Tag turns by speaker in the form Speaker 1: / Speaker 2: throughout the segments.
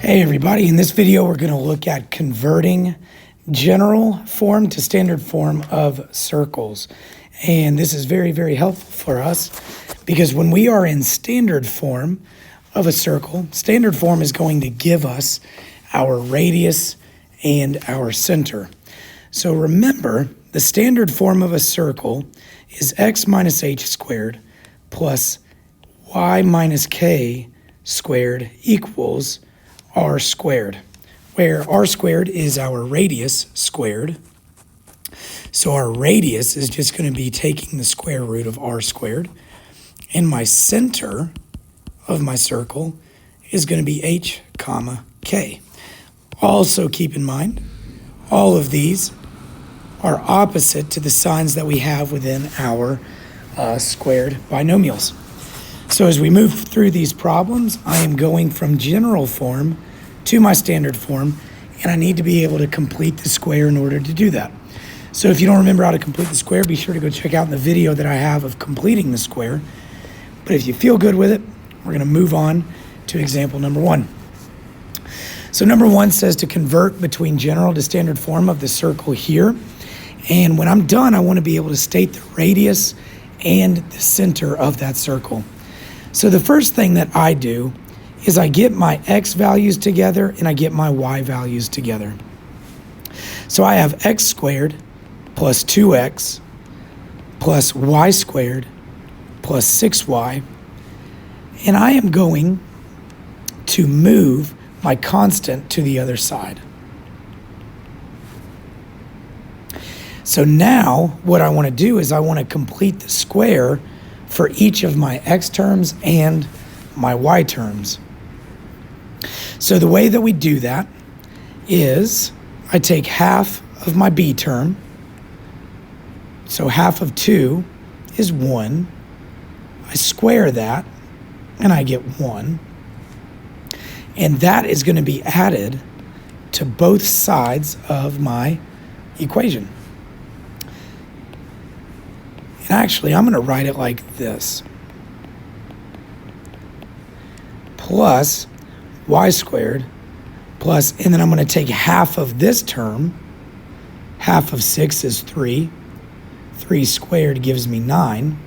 Speaker 1: Hey everybody, in this video we're going to look at converting general form to standard form of circles. And this is very, very helpful for us because when we are in standard form of a circle, standard form is going to give us our radius and our center. So remember, the standard form of a circle is x minus h squared plus y minus k squared equals r squared, where r squared is our radius squared. So our radius is just going to be taking the square root of r squared, and my center of my circle is going to be h comma k. Also keep in mind, all of these are opposite to the signs that we have within our squared binomials. So as we move through these problems, I am going from general form to my standard form, and I need to be able to complete the square in order to do that. So if you don't remember how to complete the square, be sure to go check out the video that I have of completing the square. But if you feel good with it, we're going to move on to example number 1. So number 1 says to convert between general to standard form of the circle here. And when I'm done, I want to be able to state the radius and the center of that circle. So the first thing that I do is I get my x values together and I get my y values together. So I have x squared plus 2x plus y squared plus 6y, and I am going to move my constant to the other side. So now what I want to do is I want to complete the square for each of my x terms and my y terms. So the way that we do that is I take half of my b term. So half of 2 is 1. I square that and I get 1. And that is going to be added to both sides of my equation. And actually, I'm going to write it like this. Plus y squared plus, and then I'm going to take half of this term. Half of 6 is 3. 3 squared gives me 9.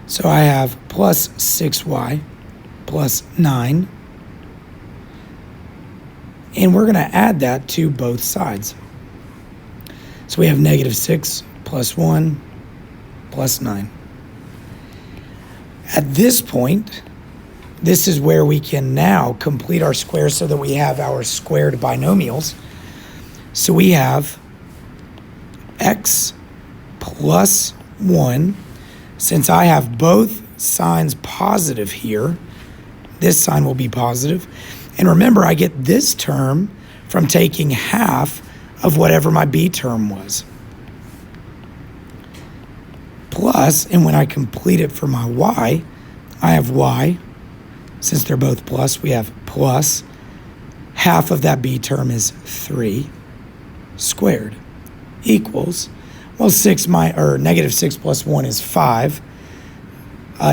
Speaker 1: So I have plus 6y plus 9. And we're going to add that to both sides. So we have negative 6 plus 1 plus 9. At this point, this is where we can now complete our square so that we have our squared binomials. So we have x plus 1. Since I have both signs positive here, this sign will be positive. And remember, I get this term from taking half of whatever my b term was. Plus, and when I complete it for my y, I have y. Since they're both plus, we have plus. Half of that b term is 3 squared equals, well, negative 6 plus 1 is 5.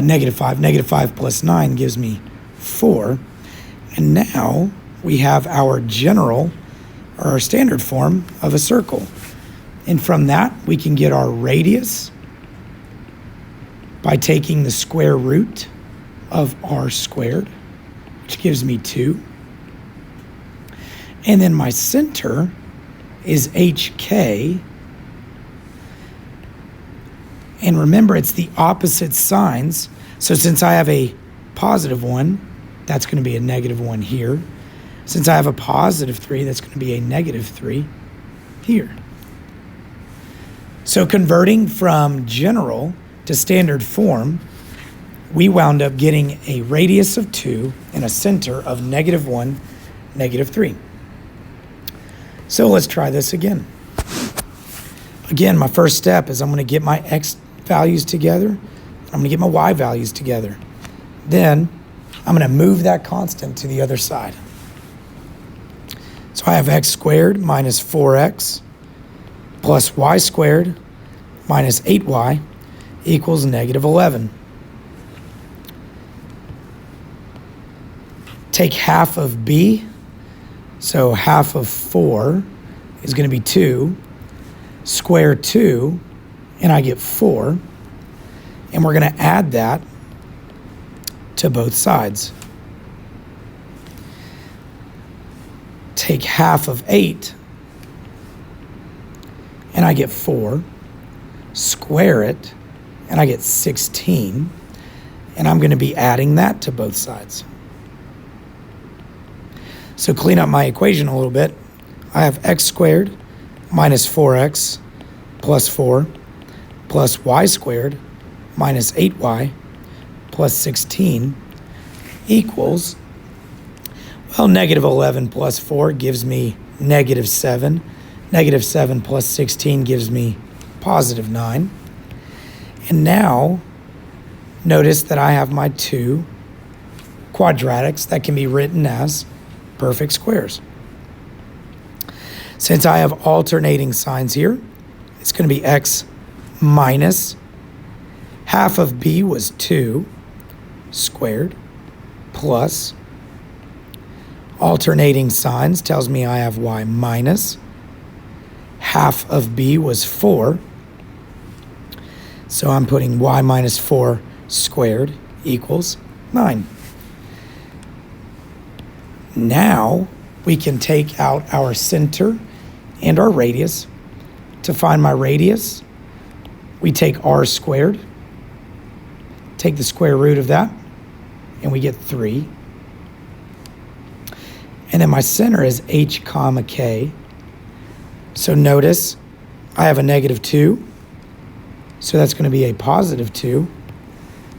Speaker 1: Negative 5. Negative 5 plus 9 gives me 4. And now we have our general, or our standard form of a circle. And from that, we can get our radius by taking the square root of r squared, which gives me 2. And then my center is hk. And remember, it's the opposite signs. So since I have a positive 1, that's going to be a negative 1 here. Since I have a positive 3, that's going to be a negative 3 here. So converting from general to standard form, we wound up getting a radius of 2 and a center of negative 1, negative 3. So let's try this again. Again, my first step is I'm going to get my x values together. I'm going to get my y values together. Then I'm going to move that constant to the other side. So I have x squared minus 4x plus y squared minus 8y equals negative 11. take half of b, so half of 4 is going to be 2, square 2, and I get 4. And we're going to add that to both sides. Take half of 8, and I get 4. Square it, and I get 16. And I'm going to be adding that to both sides. So clean up my equation a little bit. I have x squared minus 4x plus 4 plus y squared minus 8y plus 16 equals, well, negative 11 plus 4 gives me negative 7. Negative 7 plus 16 gives me positive 9. And now, notice that I have my two quadratics that can be written as perfect squares. Since I have alternating signs here, it's going to be x minus half of b was 2 squared plus alternating signs tells me I have y minus half of b was 4. So I'm putting y minus 4 squared equals 9. Now we can take out our center and our radius. To find my radius, we take r squared, take the square root of that, and we get 3. And then my center is h comma k. So notice I have a negative 2, so that's going to be a positive 2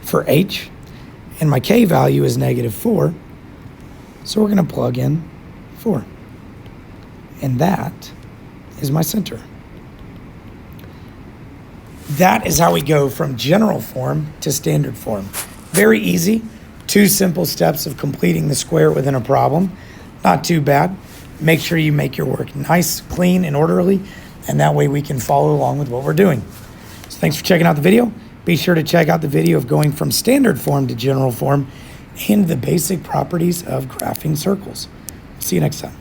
Speaker 1: for h, and my k value is negative 4, so we're going to plug in 4. And that is my center. That is how we go from general form to standard form. Very easy. 2 simple steps of completing the square within a problem. Not too bad. Make sure you make your work nice, clean, and orderly, and that way we can follow along with what we're doing. So thanks for checking out the video. Be sure to check out the video of going from standard form to general form and the basic properties of graphing circles. See you next time.